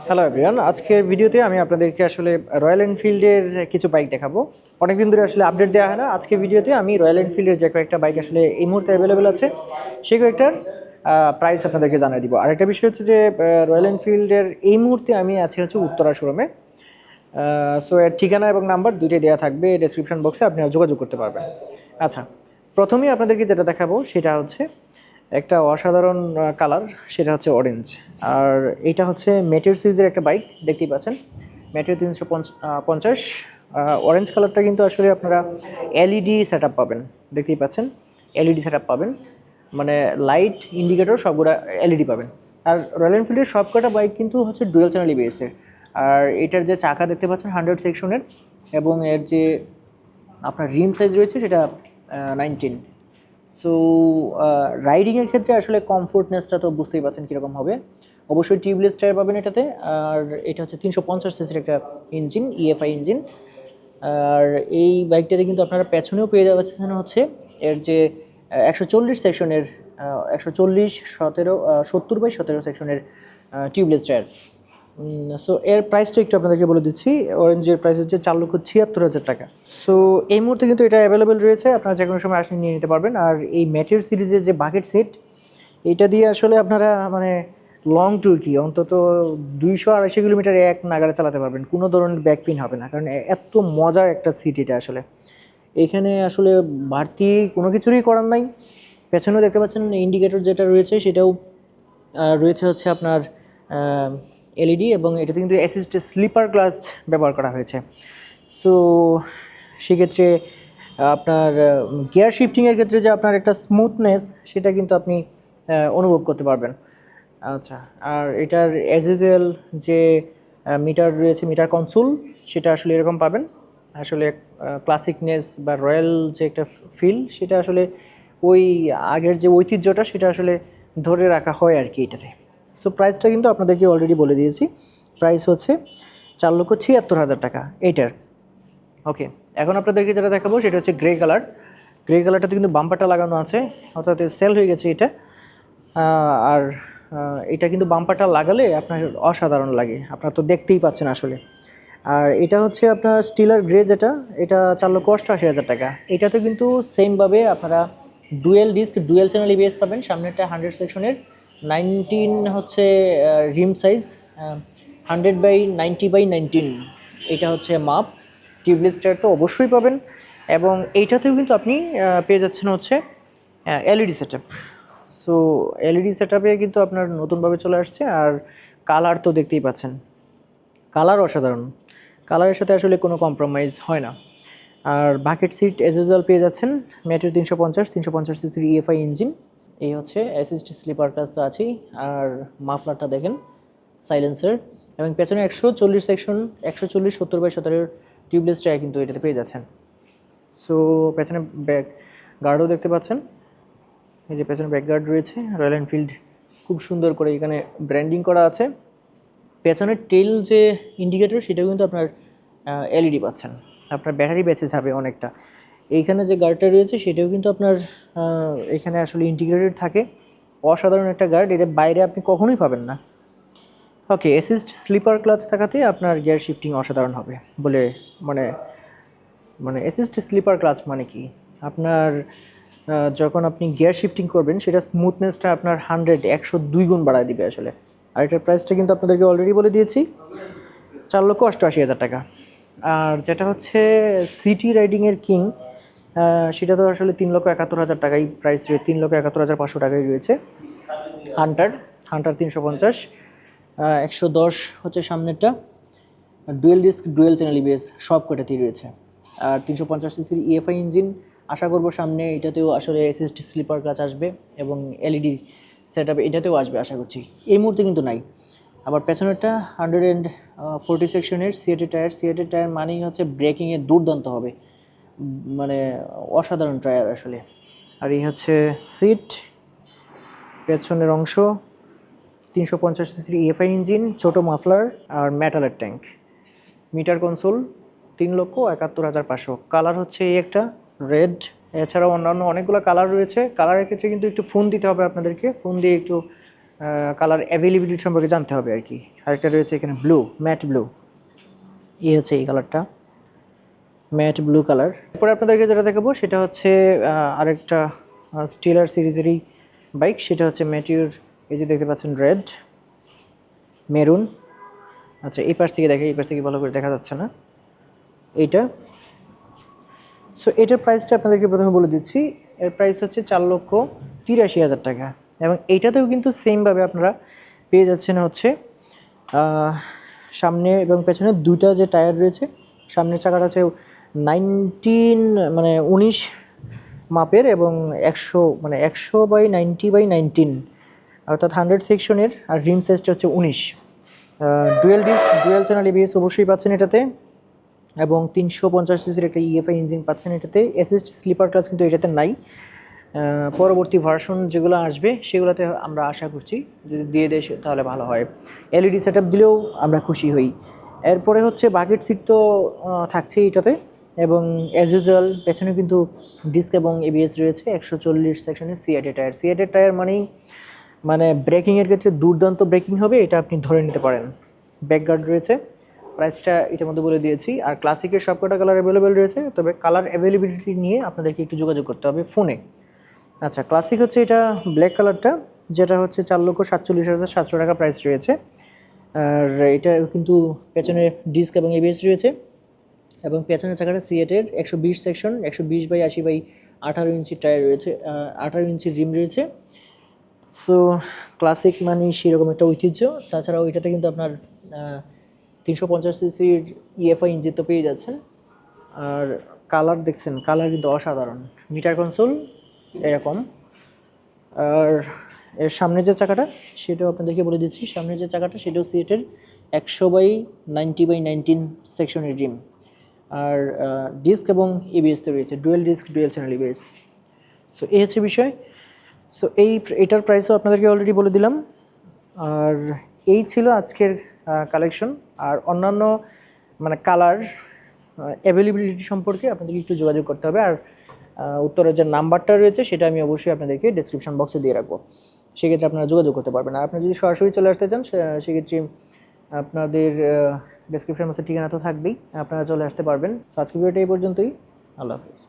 Hello everyone, আজকের ভিডিওতে আমি আপনাদেরকে আসলে রয়্যাল এনফিল্ডের কিছু বাইক দেখাবো। অনেকদিন ধরে আসলে আপডেট দেওয়া হয় না। আজকের ভিডিওতে আমি রয়্যাল এনফিল্ডের যে কয়েকটা বাইক আসলে এই মুহূর্তে অ্যাভেলেবেল আছে সেই কয়েকটার প্রাইস আপনাদেরকে জানিয়ে দিব। আরেকটা বিষয় হচ্ছে যে রয়্যাল এনফিল্ডের এই মুহূর্তে আমি আছি হচ্ছে উত্তরা শোরুমে। সো এর ঠিকানা এবং নাম্বার দুইটাই দেওয়া থাকবে ডেসক্রিপশন বক্সে, আপনারা যোগাযোগ করতে পারবেন। আচ্ছা, প্রথমেই আপনাদেরকে যেটা দেখাবো সেটা হচ্ছে একটা অসাধারণ কালার, সেটা হচ্ছে অরেঞ্জ। আর এটা হচ্ছে মেটের সিরিজের একটা বাইক, দেখতেই পাচ্ছেন মেটের 350। অরেঞ্জ কালারটা কিন্তু আসলে আপনারা এলইডি সেট আপ পাবেন, দেখতেই পাচ্ছেন এলইডি সেট আপ পাবেন, মানে লাইট ইন্ডিকেটর সবগুলো এলইডি পাবেন। আর রয়্যাল এনফিল্ডের সবকটা বাইক কিন্তু হচ্ছে ডুয়েল চ্যানেল ইবিএসের। আর এটার যে চাকা দেখতে পাচ্ছেন 100 সেকশনের, এবং এর যে আপনার রিম সাইজ রয়েছে সেটা 19। সো রাইডিংয়ের ক্ষেত্রে আসলে কমফোর্টনেসটা তো বুঝতেই পারছেন কীরকম হবে। অবশ্যই টিউবলেস টায়ার পাবেন এটাতে। আর এটা হচ্ছে 350 সিসির একটা ইঞ্জিন, ইএফআই ইঞ্জিন। আর এই বাইকটাতে কিন্তু আপনারা পেছনেও পেয়ে যাচ্ছেন হচ্ছে এর যে 140 সেকশনের 70/17 সেকশনের টিউবলেস টায়ার। সো এর প্রাইসটা একটু আপনাদেরকে বলে দিচ্ছি। অরেঞ্জের প্রাইস হচ্ছে 4,76,000 টাকা। সো এই মুহূর্তে কিন্তু এটা অ্যাভেলেবেল রয়েছে, আপনারা যে কোনো সময় আসলে নিয়ে নিতে পারবেন। আর এই ম্যাটের সিরিজের যে বাকেট সিট, এটা দিয়ে আসলে আপনারা মানে লং ট্যুর কি অন্তত 200-250 কিলোমিটার এক নাগাড়ে চালাতে পারবেন, কোনো ধরনের ব্যাক পেইন হবে না, কারণ এত মজার একটা সিট এটা আসলে। এখানে আসলে বাড়তি কোনো কিছুরই করার নাই। পেছনেও দেখতে পাচ্ছেন ইন্ডিকেটর যেটা রয়েছে সেটাও রয়েছে হচ্ছে আপনার এলইডি, এবং এটাতে কিন্তু অ্যাসিস্ট স্লিপার ক্লাচ ব্যবহার করা হয়েছে। সো সেক্ষেত্রে আপনার গিয়ার শিফটিংয়ের ক্ষেত্রে যে আপনার একটা স্মুথনেস, সেটা কিন্তু আপনি অনুভব করতে পারবেন। আচ্ছা, আর এটার অ্যাজ ইউজুয়াল যে মিটার রয়েছে, মিটার কনসোল, সেটা আসলে এরকম পাবেন। আসলে ক্লাসিকনেস বা রয়্যাল যে একটা ফিল, সেটা আসলে ওই আগের যে ঐতিহ্যটা সেটা আসলে ধরে রাখা হয় আর কি এটাতে। সো প্রাইসটা কিন্তু আপনাদেরকে অলরেডি বলে দিয়েছি, প্রাইস হচ্ছে 4,76,000 টাকা এইটার। ওকে, এখন আপনাদেরকে যেটা দেখাবো সেটা হচ্ছে গ্রে কালার। গ্রে কালারটাতে কিন্তু বাম্পারটা লাগানো আছে, অর্থাৎ সেল হয়ে গেছে এটা। আর এটা কিন্তু বাম্পারটা লাগালে আপনার অসাধারণ লাগে, আপনারা তো দেখতেই পাচ্ছেন আসলে। আর এটা হচ্ছে আপনার স্টিলার গ্রে, যেটা এটা 4,88,000 টাকা। এটাতে কিন্তু সেমভাবে আপনারা dual disc dual channel EBS পাবেন। সামনেটা 100 সেকশনের 19 হচ্ছে রিম সাইজ, 100/90/19 এটা হচ্ছে মাপ। টিউবলেস টায়ার তো অবশ্যই পাবেন, এবং এইটাতেও কিন্তু আপনি পেয়ে যাচ্ছেন হচ্ছে LED set up. So LED set আপে কিন্তু আপনার নতুনভাবে চলে আসছে। আর কালার তো দেখতেই পাচ্ছেন, কালার অসাধারণ, কালারের সাথে আসলে কোনো কম্প্রোমাইজ হয় না। আর বাকেট সিট এজ ইউজুয়াল পেয়ে যাচ্ছেন মেট্রো 350 সিসির ইএফআই ইঞ্জিন। এই হচ্ছে অ্যাসিস্ট স্লিপার ক্লাস তো আছেই। আর মাফলারটা দেখেন, সাইলেন্সার, এবং পেছনে 140 সেকশন 140/70 টিউবলেস টায়ার কিন্তু এটাতে পেয়ে যাচ্ছেন। সো পেছনে ব্যাক গার্ডও দেখতে পাচ্ছেন, এই যে পেছনে ব্যাক গার্ড রয়েছে রয়্যাল এনফিল্ড, খুব সুন্দর করে এখানে ব্র্যান্ডিং করা আছে। পেছনের টেল যে ইন্ডিকেটর সেটাও কিন্তু আপনার এলইডি পাচ্ছেন, আপনার ব্যাটারি বেঁচে যাবে অনেকটা। এইখানে যে গার্ডটা রয়েছে সেটাও কিন্তু আপনার এখানে আসলে ইন্টিগ্রেটেড থাকে। অসাধারণ একটা গার্ড, এটা বাইরে আপনি কখনোই পাবেন না। ওকে, অ্যাসিস্ট স্লিপার ক্লাচ থাকাতে আপনার গিয়ার শিফটিং অসাধারণ হবে বলে মানে মানে অ্যাসিস্ট স্লিপার ক্লাচ মানে কি, আপনার যখন আপনি গিয়ার শিফটিং করবেন সেটা স্মুথনেসটা আপনার 102 গুণ বাড়ায় দিবে আসলে। আর এটার প্রাইসটা কিন্তু আপনাদেরকে অলরেডি বলে দিয়েছি, 4,88,000 টাকা। আর যেটা হচ্ছে সিটি রাইডিংয়ের কিং, সেটা তো আসলে 3,71,000 টাকাই প্রাইস, 3,71,500 টাকাই রয়েছে। হান্টার, হান্টার 350, 110 হচ্ছে সামনেরটা, dual disc dual channel EBS সব কটাতেই রয়েছে। আর 350 সিসির ইএফআই ইঞ্জিন। আশা করব সামনে এটাতেও আসলে অ্যাসিস্ট স্লিপার ক্লাচ আসবে, এবং এলইডি সেট আপ এটাতেও আসবে আশা করছি। এই মুহূর্তে কিন্তু নাই। আবার পেছনেরটা 140 সেকশনের সিএটি টায়ার। সিএটি টায়ার মানেই হচ্ছে ব্রেকিংয়ে দুর্দান্ত হবে, মানে অসাধারণ টায়ার আসলে। আর এই হচ্ছে সিট, পেছনের অংশ, 350 সিসির ইএফআই ইঞ্জিন, ছোটো মাফলার, আর মেটালের ট্যাঙ্ক। Metre console 3,71,500। কালার হচ্ছে এই একটা রেড, এছাড়াও অন্যান্য অনেকগুলো কালার রয়েছে। কালারের ক্ষেত্রে কিন্তু একটু ফোন দিতে হবে আপনাদেরকে, ফোন দিয়ে একটু কালার অ্যাভেলেবিলিটি সম্পর্কে জানতে হবে আর কি। আরেকটা রয়েছে এখানে ব্লু, ম্যাট ব্লু, হচ্ছে এই কালারটা, ম্যাট ব্লু কালার। এরপরে আপনাদেরকে যেটা দেখাবো সেটা হচ্ছে আরেকটা স্টিলার সিরিজেরই বাইক, সেটা হচ্ছে ম্যাটিউর। এই যে দেখতে পাচ্ছেন রেড, মেরুন। আচ্ছা এই পাশ থেকে দেখে, এই পাশ থেকে ভালো করে দেখা যাচ্ছে না এইটা। সো এটার প্রাইসটা আপনাদেরকে প্রথমে বলে দিচ্ছি। এর প্রাইস হচ্ছে 4,83,000 টাকা। এবং এইটাতেও কিন্তু সেমভাবে আপনারা পেয়ে যাচ্ছেন হচ্ছে সামনে এবং পেছনে দুইটা যে টায়ার রয়েছে। সামনের চাকাটা হচ্ছে 19 মাপের এবং 100/90/19, অর্থাৎ 100 সেকশনের। আর রিম সাইজটা হচ্ছে 19। Dual disc, dual channel ABS অবশ্যই পাচ্ছেন এটাতে, এবং 350 সিসির একটা ইএফআই ইঞ্জিন পাচ্ছেন এটাতে। অ্যাসিস্ট স্লিপার ক্লাস কিন্তু এটাতে নাই। পরবর্তী ভার্সন যেগুলো আসবে সেগুলোতে আমরা আশা করছি যদি দিয়ে দেয় তাহলে ভালো হয়। এলইডি সেটআপ দিলেও আমরা খুশি হই। এরপরে হচ্ছে বাকেট সিট তো থাকছেই এটাতে, এবং অ্যাজ ইউজুয়াল পেছনে কিন্তু ডিস্ক এবং এবিএস রয়েছে। 140 সেকশনের সিআইডি টায়ার। সিআইডি টায়ার মানে ব্রেকিংয়ের ক্ষেত্রে দুর্দান্ত ব্রেকিং হবে, এটা আপনি ধরে নিতে পারেন। ব্যাকগার্ড রয়েছে, প্রাইসটা এটার মধ্যে বলে দিয়েছি। আর ক্লাসিকের সবকটা কালার অ্যাভেলেবেল রয়েছে, তবে কালার অ্যাভেলেবিলিটি নিয়ে আপনাদেরকে একটু যোগাযোগ করতে হবে ফোনে। আচ্ছা ক্লাসিক হচ্ছে এটা ব্ল্যাক কালারটা, যেটা হচ্ছে 4,47,700 টাকা প্রাইস রয়েছে। আর এটা কিন্তু পেছনে ডিস্ক এবং এবিএস রয়েছে, এবং পেছনের চাকাটা সিএটের 120 সেকশন, 120/80/18 ইঞ্চি টায়ার রয়েছে, 18 ইঞ্চি রিম রয়েছে। সো ক্লাসিক মানে সেরকম একটা ঐতিহ্য। তাছাড়া ওইটাতে কিন্তু আপনার 350 সিসির ইএফআই ইঞ্জিন তো পেয়ে যাচ্ছেন। আর কালার দেখছেন, কালার কিন্তু অসাধারণ। মিটার কনসোল এরকম। আর এর সামনে যে চাকাটা সেটাও আপনাদেরকে বলে দিচ্ছি। সামনের যে চাকাটা সেটাও সিএটের 100/90/19 সেকশনের রিম। আর ডিস্ক এবং এবিএস তো রয়েছে, dual disc, dual channel ABS. So এই হচ্ছে বিষয়। সো এটার প্রাইসও আপনাদেরকে অলরেডি বলে দিলাম। আর এই ছিল আজকের কালেকশন। আর অন্যান্য মানে কালার অ্যাভেলেবিলিটি সম্পর্কে আপনাদেরকে একটু যোগাযোগ করতে হবে। আর উত্তরের যে নাম্বারটা রয়েছে সেটা আমি অবশ্যই আপনাদেরকে ডেসক্রিপশন বক্সে দিয়ে রাখবো, সেক্ষেত্রে আপনারা যোগাযোগ করতে পারবেন। আর আপনি যদি সরাসরি চলে আসতে চান সেক্ষেত্রে আপনাদের ডেসক্রিপশন বক্সে ঠিকানা তো থাকবেই, আপনারা চলে আসতে পারবেন। সো আজকের ভিডিওটা এই পর্যন্তই। আল্লাহ হাফিজ।